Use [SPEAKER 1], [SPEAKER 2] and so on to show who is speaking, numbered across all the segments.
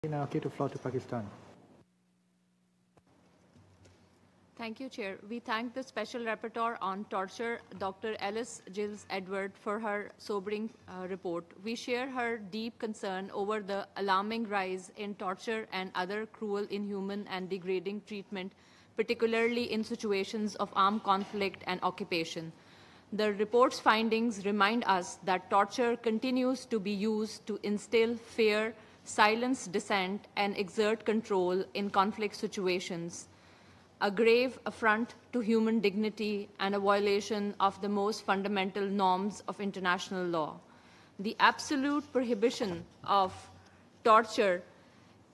[SPEAKER 1] Now, give the floor to Pakistan.
[SPEAKER 2] Thank you, Chair. We thank the Special Rapporteur on Torture, Dr. Alice Gills Edward, for her sobering report. We share her deep concern over the alarming rise in torture and other cruel, inhuman, and degrading treatment, particularly in situations of armed conflict and occupation. The report's findings remind us that torture continues to be used to instill fear, silence dissent, and exert control in conflict situations, a grave affront to human dignity and a violation of the most fundamental norms of international law. The absolute prohibition of torture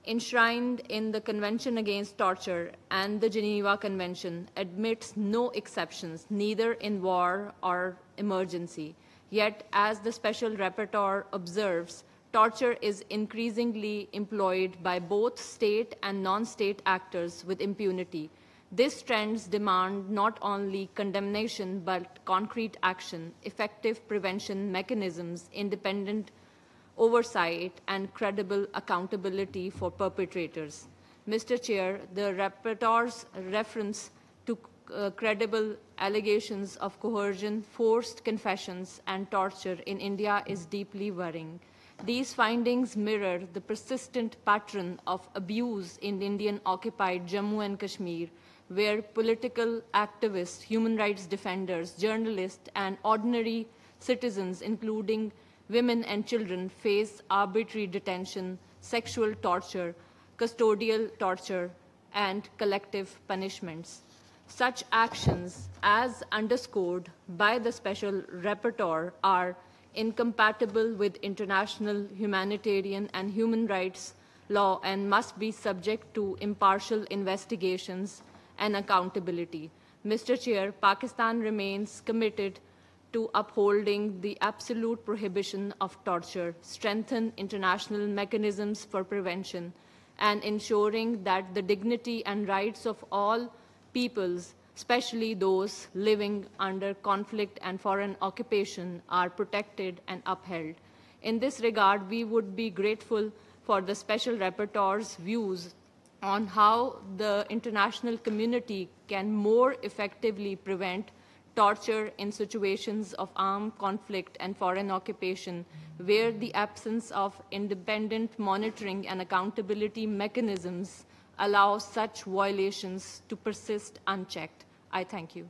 [SPEAKER 2] enshrined in the Convention Against Torture and the Geneva Convention admits no exceptions, neither in war or emergency. Yet, as the Special Rapporteur observes, torture is increasingly employed by both state and non-state actors with impunity. These trends demand not only condemnation but concrete action, effective prevention mechanisms, independent oversight, and credible accountability for perpetrators. Mr. Chair, the rapporteur's reference to credible allegations of coercion, forced confessions, and torture in India is deeply worrying. These findings mirror the persistent pattern of abuse in Indian-occupied Jammu and Kashmir, where political activists, human rights defenders, journalists, and ordinary citizens, including women and children, face arbitrary detention, sexual torture, custodial torture, and collective punishments. Such actions, as underscored by the Special Rapporteur, are incompatible with international humanitarian and human rights law and must be subject to impartial investigations and accountability. Mr. Chair, Pakistan remains committed to upholding the absolute prohibition of torture, strengthen international mechanisms for prevention, and ensuring that the dignity and rights of all peoples, especially those living under conflict and foreign occupation, are protected and upheld. In this regard, we would be grateful for the Special Rapporteur's views on how the international community can more effectively prevent torture in situations of armed conflict and foreign occupation, where the absence of independent monitoring and accountability mechanisms allow such violations to persist unchecked. I thank you.